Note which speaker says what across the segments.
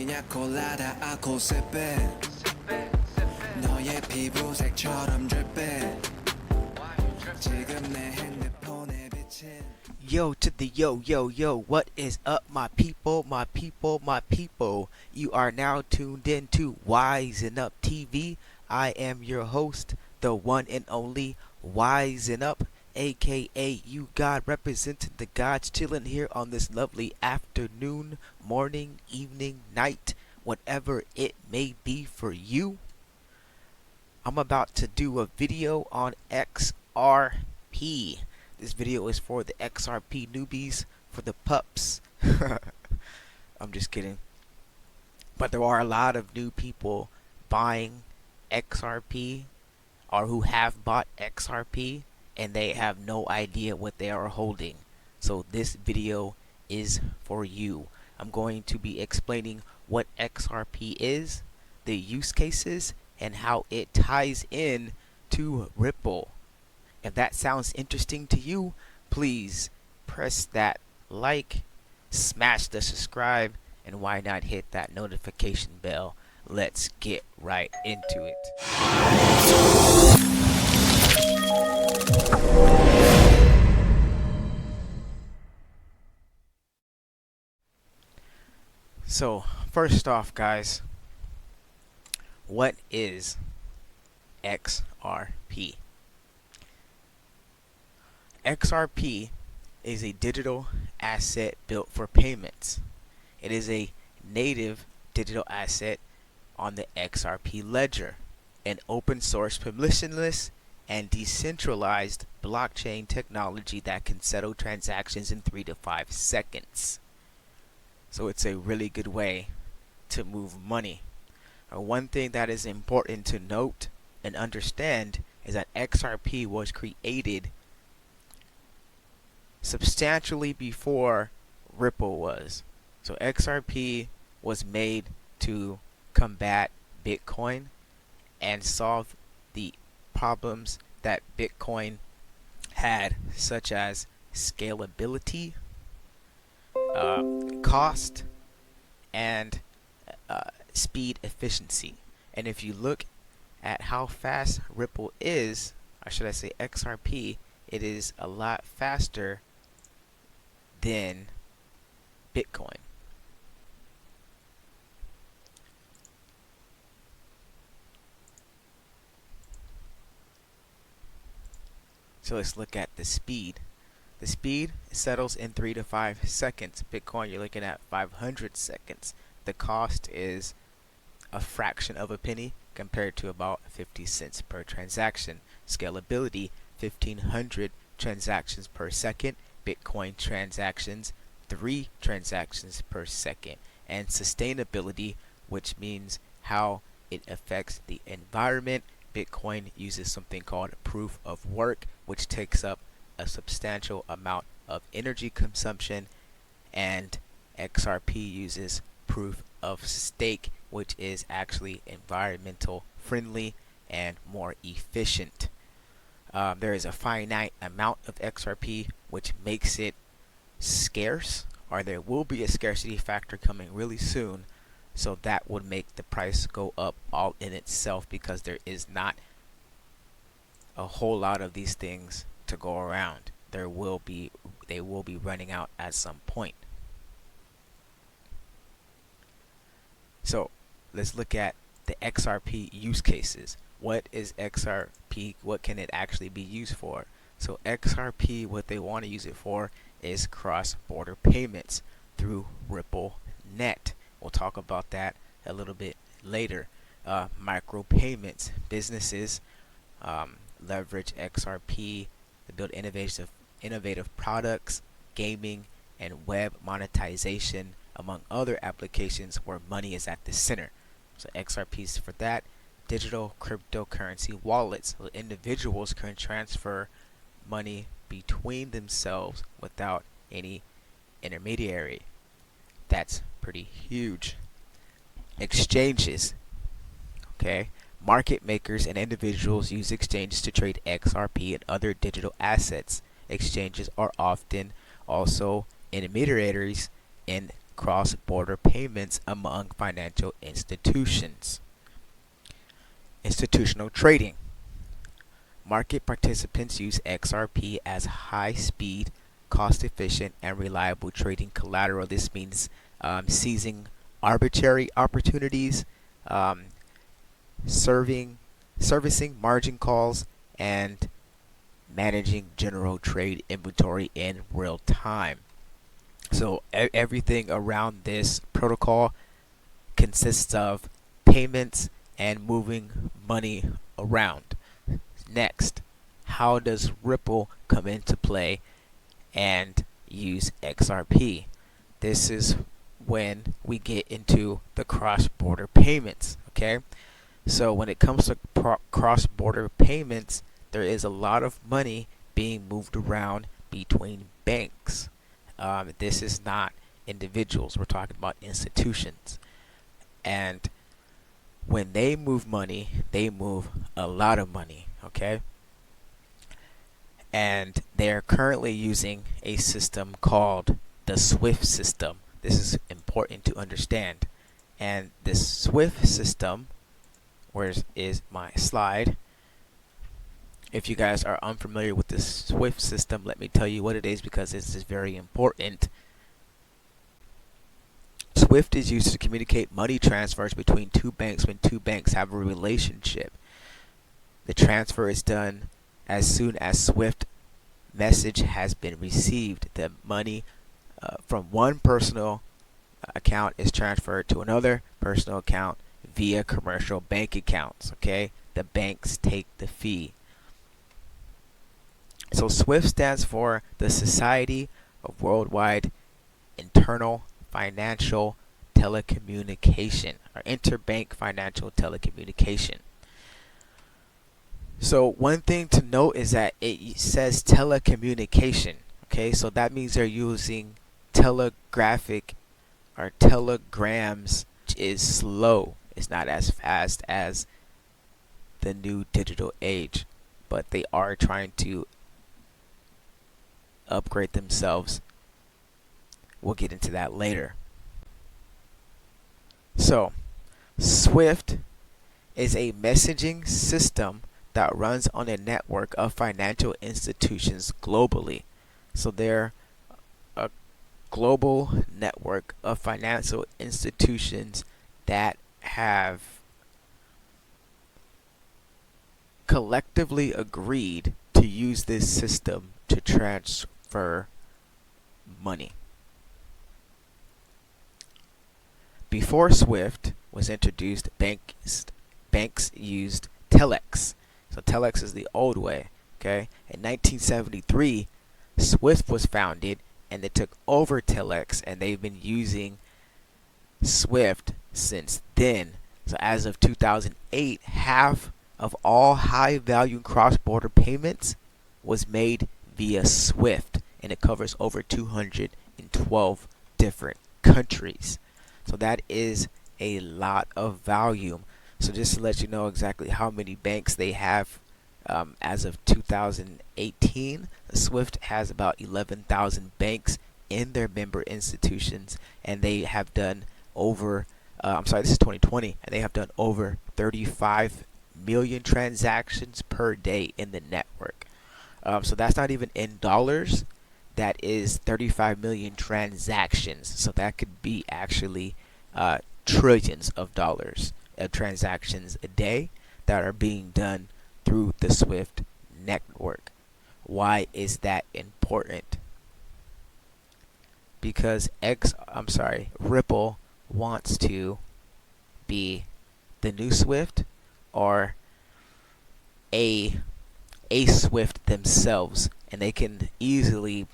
Speaker 1: 피냐 콜라다 아코 세베 너의 피부색처럼 drip 지금 내 핸드폰에 비친
Speaker 2: Yo to the yo, what is up, my people, my people, my people? You are now tuned in to Wisen Up TV. I am your host, the one and only Wisen Up, aka you God, representing the gods, chilling here on this lovely afternoon, morning, evening, night, whatever it may be for you. I'm about to do a video on XRP. This video is for the XRP newbies, for the pups. I'm just kidding. But there are a lot of new people buying XRP or who have bought XRP and they have no idea what they are holding. So this video is for you. I'm going to be explaining what XRP is, the use cases, and how it ties in to Ripple. If that sounds interesting to you, please press that like, smash the subscribe, and why not hit that notification bell. Let's get right into it. So, first off, guys, what is XRP? XRP is a digital asset built for payments. It is a native digital asset on the XRP ledger, an open source, permissionless, and decentralized blockchain technology that can settle transactions in 3 to 5 seconds. So it's a really good way to move money. One thing that is important to note and understand is that XRP was created substantially before Ripple was. So XRP was made to combat Bitcoin and solve the problems that Bitcoin had, such as scalability, cost, and speed efficiency. And if you look at how fast Ripple is, or should I say XRP, it is a lot faster than Bitcoin. So let's look at the speed. The speed settles in 3 to 5 seconds. Bitcoin, you're looking at 500 seconds. The cost is a fraction of a penny compared to about 50 cents per transaction. Scalability, 1500 transactions per second. Bitcoin transactions, 3 transactions per second. And sustainability, which means how it affects the environment. Bitcoin uses something called proof of work, which takes up a substantial amount of energy consumption, and XRP uses proof of stake, which is actually environmental friendly and more efficient. There is a finite amount of XRP, which makes it scarce, or there will be a scarcity factor coming really soon. So that would make the price go up all in itself, because there is not a whole lot of these things to go around. They will be running out at some point. So let's look at the XRP use cases. What is XRP? What can it actually be used for? So XRP, what they want to use it for is cross-border payments through Ripple Net. We'll talk about that a little bit later. Micro payments. Businesses leverage XRP to build innovative products, gaming, and web monetization, among other applications where money is at the center. So XRP is for that. Digital cryptocurrency wallets. So individuals can transfer money between themselves without any intermediary. That's pretty huge. Exchanges. Okay. Market makers and individuals use exchanges to trade XRP and other digital assets. Exchanges are often also intermediaries in cross-border payments among financial institutions. Institutional trading. Market participants use XRP as high-speed, cost-efficient, and reliable trading collateral. This means seizing arbitrary opportunities, um, servicing margin calls, and managing general trade inventory in real time. So everything around this protocol consists of payments and moving money around. Next, how does Ripple come into play and use XRP? This is when we get into the cross-border payments, okay? So when it comes to cross-border payments, there is a lot of money being moved around between banks. This is not individuals. We're talking about institutions. And when they move money, they move a lot of money, okay? And they're currently using a system called the SWIFT system. This is important to understand. And this SWIFT system, where is my slide? If you guys are unfamiliar with the SWIFT system, let me tell you what it is, because this is very important. SWIFT is used to communicate money transfers between two banks when two banks have a relationship. The transfer is done as soon as SWIFT message has been received. The money from one personal account is transferred to another personal account via commercial bank accounts. Okay, the banks take the fee. So SWIFT stands for the Society of Worldwide Internal Financial Telecommunication, or Interbank Financial Telecommunication. So one thing to note is that it says telecommunication. Okay, so that means they're using telegraphic or telegrams, which is slow. It's not as fast as the new digital age, but they are trying to upgrade themselves. We'll get into that later. So, SWIFT is a messaging system that runs on a network of financial institutions globally. So they're a global network of financial institutions that have collectively agreed to use this system to transfer money. Before SWIFT was introduced, banks used telex. So telex is the old way. Okay. In 1973, SWIFT was founded, and they took over telex, and they've been using SWIFT since then. So as of 2008, half of all high-value cross-border payments was made via SWIFT, and it covers over 212 different countries. So that is a lot of volume. So just to let you know exactly how many banks they have, as of 2018, SWIFT has about 11,000 banks in their member institutions, and they have done over, this is 2020, and they have done over 35 million transactions per day in the network. So that's not even in dollars. That is 35 million transactions. So that could be actually trillions of dollars of transactions a day that are being done through the SWIFT network. Why is that important? Because Ripple wants to be the new SWIFT, or a SWIFT themselves, and they can easily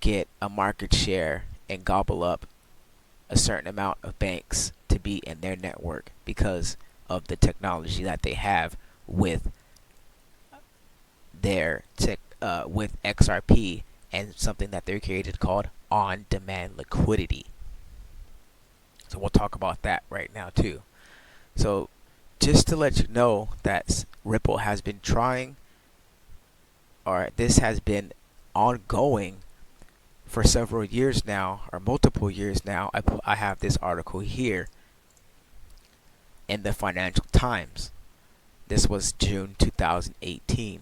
Speaker 2: get a market share and gobble up a certain amount of banks to be in their network because of the technology that they have with their with XRP, and something that they created called on-demand liquidity. So we'll talk about that right now too. So just to let you know that Ripple has been trying, or this has been ongoing for several years now, or multiple years now, I have this article here in the Financial Times. This was June 2018.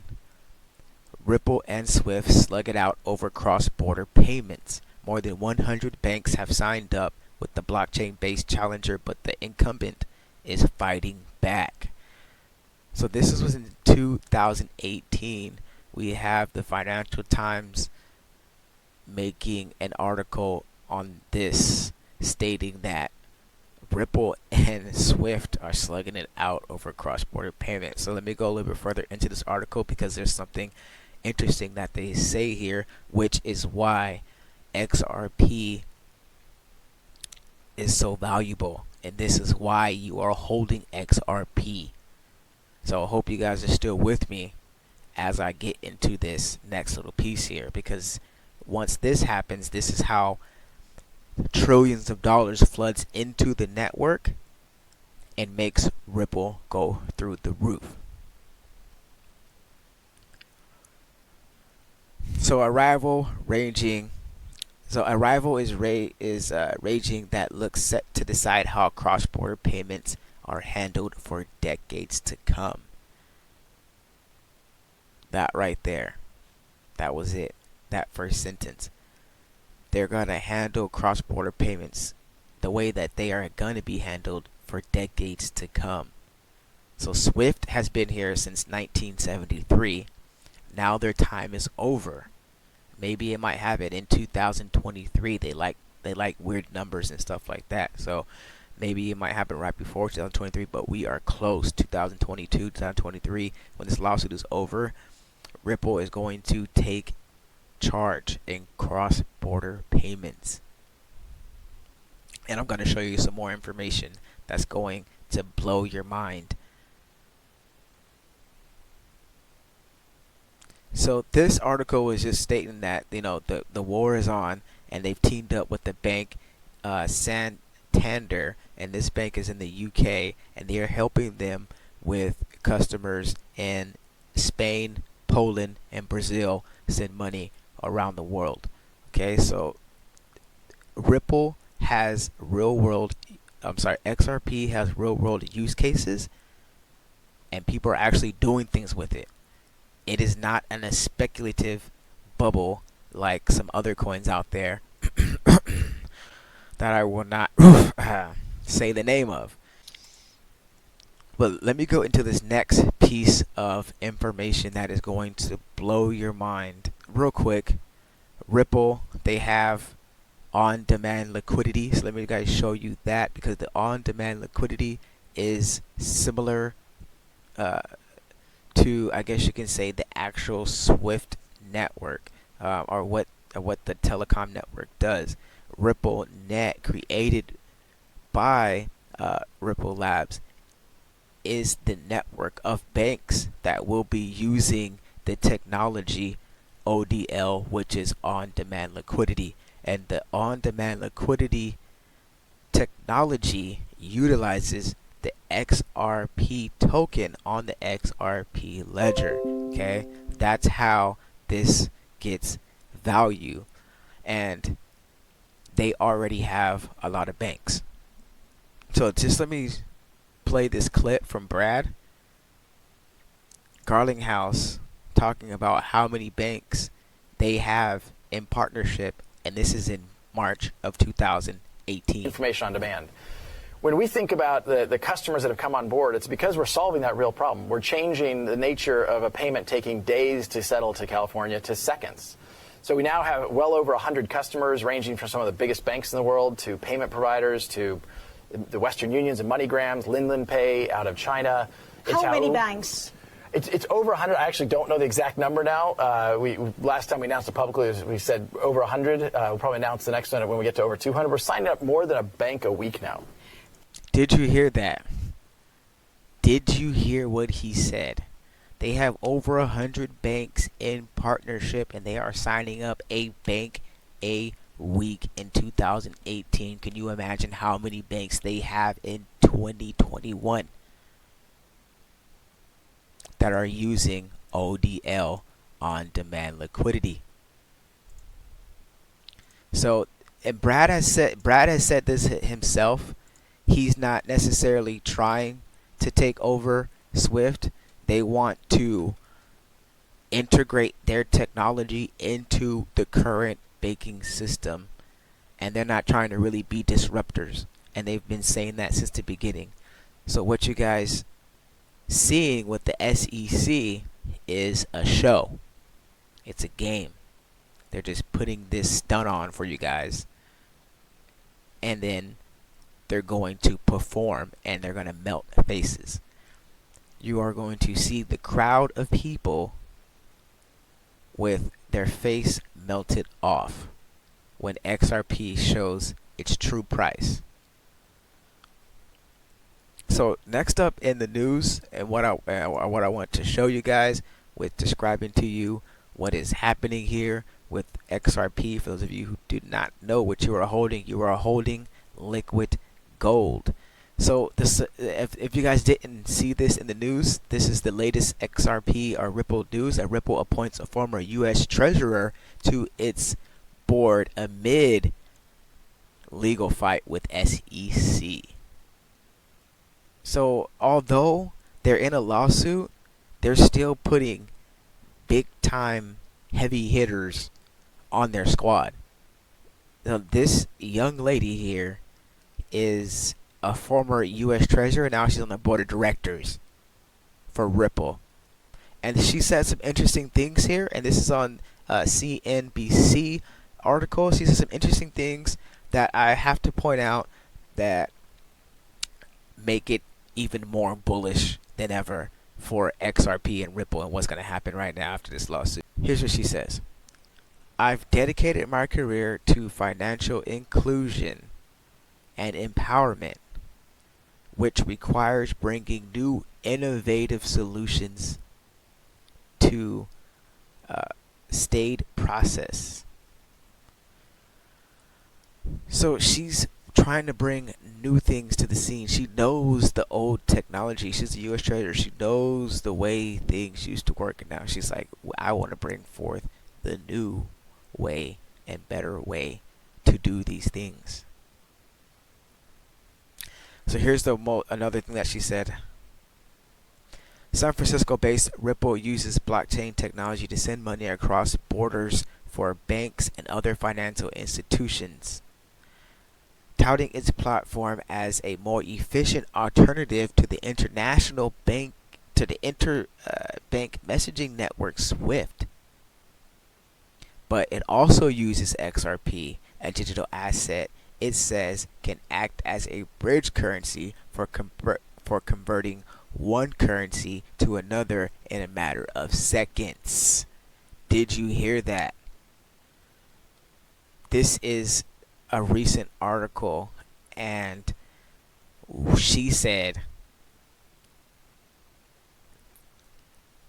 Speaker 2: Ripple and Swift slug it out over cross-border payments. More than 100 banks have signed up with the blockchain-based challenger, but the incumbent is fighting back. So this was in 2018. We have the Financial Times making an article on this, stating that Ripple and Swift are slugging it out over cross-border payments. So let me go a little bit further into this article, because there's something interesting that they say here, which is why XRP is so valuable, and this is why you are holding XRP. So I hope you guys are still with me as I get into this next little piece here, because once this happens, this is how trillions of dollars floods into the network and makes Ripple go through the roof. So a rival is raging that looks set to decide how cross-border payments are handled for decades to come. That right there, that was it. That first sentence. They're going to handle cross-border payments the way that they are going to be handled for decades to come. So Swift has been here since 1973. Now their time is over. Maybe it might happen in 2023. They like weird numbers and stuff like that. So maybe it might happen right before 2023, but we are close. 2022, 2023, when this lawsuit is over, Ripple is going to take charge in cross-border payments. And I'm going to show you some more information that's going to blow your mind. So this article is just stating that, you know, the war is on, and they've teamed up with the bank Santander, and this bank is in the UK, and they are helping them with customers in Spain, Poland, and Brazil send money around the world. Okay, so XRP has real world use cases, and people are actually doing things with it. It is not in a speculative bubble like some other coins out there that I will not say the name of. But let me go into this next piece of information that is going to blow your mind real quick. Ripple, they have on-demand liquidity. So let me guys show you that, because the on-demand liquidity is similar to, I guess you can say, the actual Swift network, or what the telecom network does. Ripple Net, created by Ripple Labs, is the network of banks that will be using the technology ODL, which is on-demand liquidity. And the on-demand liquidity technology utilizes the XRP token on the XRP ledger. Okay, that's how this gets value, and they already have a lot of banks. So just let me play this clip from Brad Garlinghouse talking about how many banks they have in partnership, and this is in March of 2018.
Speaker 3: Information on demand. When we think about the customers that have come on board, it's because we're solving that real problem. We're changing the nature of a payment taking days to settle to California to seconds. So we now have well over 100 customers, ranging from some of the biggest banks in the world to payment providers to the Western Unions and MoneyGrams, Linlan Pay out of China.
Speaker 4: How many banks?
Speaker 3: It's over 100. I actually don't know the exact number now. Last time we announced it publicly, we said over 100. We'll probably announce the next one when we get to over 200. We're signing up more than a bank a week now.
Speaker 2: Did you hear that? Did you hear what he said? They have over 100 banks in partnership, and they are signing up a bank a week in 2018. Can you imagine how many banks they have in 2021 that are using ODL, on-demand liquidity? So, and Brad has said this himself. He's not necessarily trying to take over Swift. They want to integrate their technology into the current banking system, and they're not trying to really be disruptors. And they've been saying that since the beginning. So what you guys seeing with the SEC is a show. It's a game. They're just putting this stunt on for you guys, and then they're going to perform, and they're going to melt faces. You are going to see the crowd of people with their face melted off when XRP shows its true price. So next up in the news, and what I want to show you guys with describing to you what is happening here with XRP. For those of you who do not know what you are holding liquid gold. So this, if you guys didn't see this in the news, this is the latest XRP or Ripple news. Ripple appoints a former U.S. treasurer to its board amid legal fight with SEC. So although they're in a lawsuit, they're still putting big time heavy hitters on their squad. Now, this young lady here is a former U.S. treasurer. Now she's on the board of directors for Ripple, and she said some interesting things here. And this is on CNBC article. She said some interesting things that I have to point out that make it even more bullish than ever for XRP and Ripple and what's going to happen right now after this lawsuit. Here's what she says. I've dedicated my career to financial inclusion and empowerment, which requires bringing new innovative solutions to staid process. So she's trying to bring new things to the scene. She knows the old technology. She's a U.S. treasurer. She knows the way things used to work, and now she's like, I want to bring forth the new way and better way to do these things. So here's another thing that she said. San Francisco-based Ripple uses blockchain technology to send money across borders for banks and other financial institutions, touting its platform as a more efficient alternative to the international bank bank messaging network SWIFT. But it also uses XRP, a digital asset it says can act as a bridge currency for converting one currency to another in a matter of seconds. Did you hear that? This is a recent article, and she said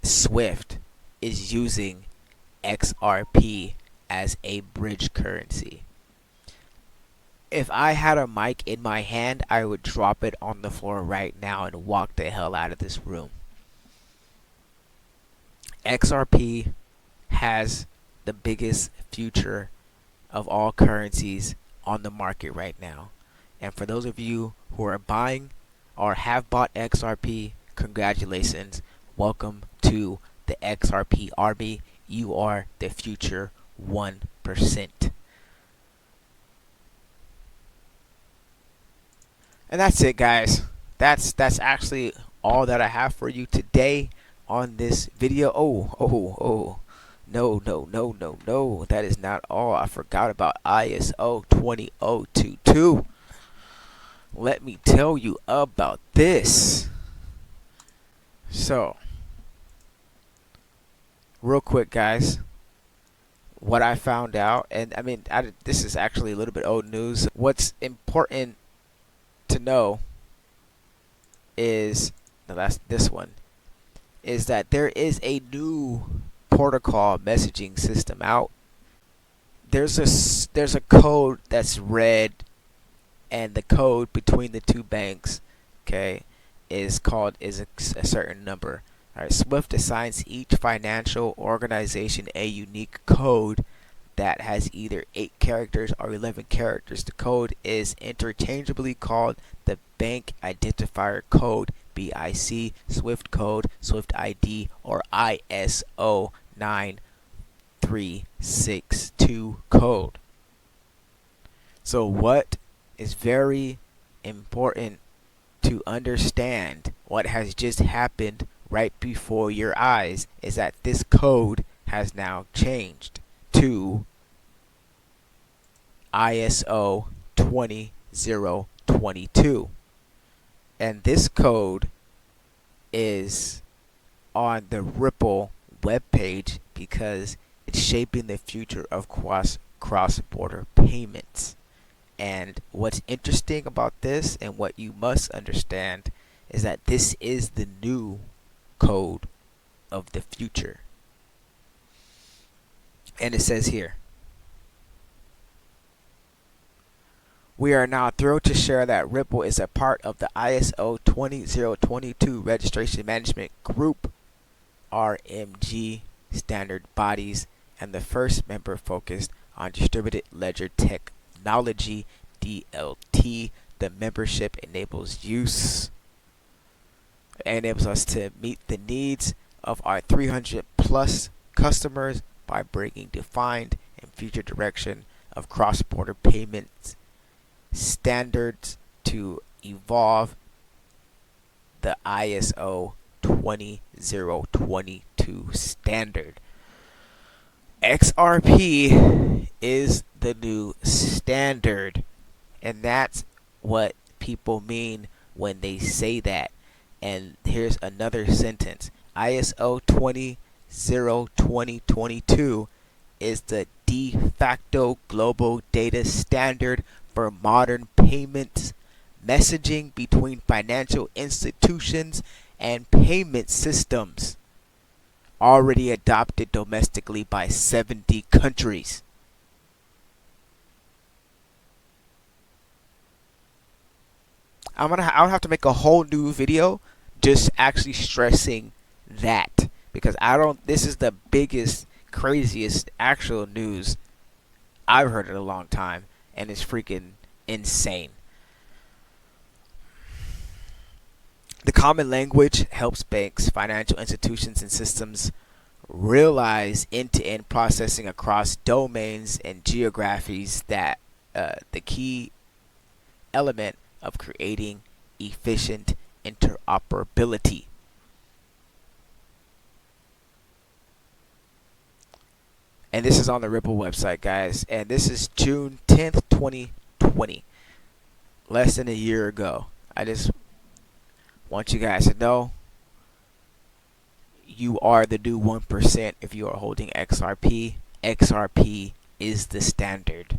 Speaker 2: Swift is using XRP as a bridge currency. If I had a mic in my hand, I would drop it on the floor right now and walk the hell out of this room. XRP has the biggest future of all currencies on the market right now. And for those of you who are buying or have bought XRP, congratulations. Welcome to the XRP army. You are the future 1%. And that's it, guys. That's actually all that I have for you today on this video. No. That is not all. I forgot about ISO 20022. Let me tell you about this. So, real quick, guys, what I found out, and I mean, this is actually a little bit old news. What's important to know is this one is that there is a new protocol messaging system out. There's a code that's read, and the code between the two banks, okay, is a certain number. All right, Swift assigns each financial organization a unique code that has either 8 characters or 11 characters. The code is interchangeably called the Bank Identifier Code, BIC, Swift Code, Swift ID, or ISO 9362 code. So what is very important to understand, what has just happened right before your eyes, is that this code has now changed to ISO 20022. And this code is on the Ripple webpage because it's shaping the future of cross-border payments. And what's interesting about this, and what you must understand, is that this is the new code of the future. And it says here, we are now thrilled to share that Ripple is a part of the ISO 20022 Registration Management Group, RMG standard bodies, and the first member focused on distributed ledger technology, DLT. The membership enables us to meet the needs of our 300 plus customers by bringing defined and future direction of cross-border payments standards to evolve the ISO 20022 standard. XRP is the new standard, and that's what people mean when they say that. And here's another sentence: ISO 2002022 is the de facto global data standard for modern payments messaging between financial institutions and payment systems, already adopted domestically by 70 countries. I'll have to make a whole new video just actually stressing that, because this is the biggest, craziest actual news I've heard in a long time, and it's freaking insane. The common language helps banks, financial institutions, and systems realize end-to-end processing across domains and geographies, that the key element of creating efficient interoperability. And this is on the Ripple website, guys. And this is June 10th, 2020. Less than a year ago. I just want you guys to know, you are the new 1% if you are holding XRP. XRP is the standard.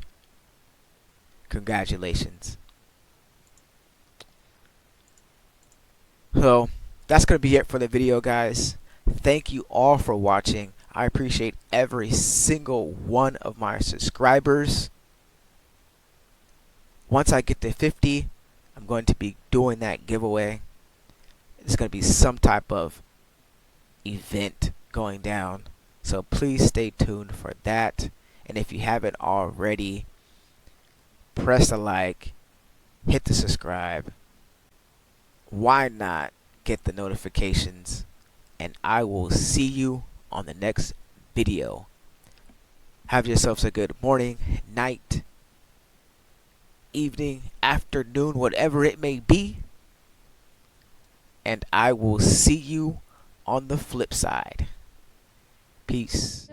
Speaker 2: Congratulations. So that's going to be it for the video, guys. Thank you all for watching. I appreciate every single one of my subscribers. Once I get to 50, I'm going to be doing that giveaway. It's going to be some type of event going down, so please stay tuned for that. And if you haven't already, press the like, hit the subscribe. Why not get the notifications? And I will see you on the next video. Have yourselves a good morning, night, evening, afternoon, whatever it may be. And I will see you on the flip side. Peace.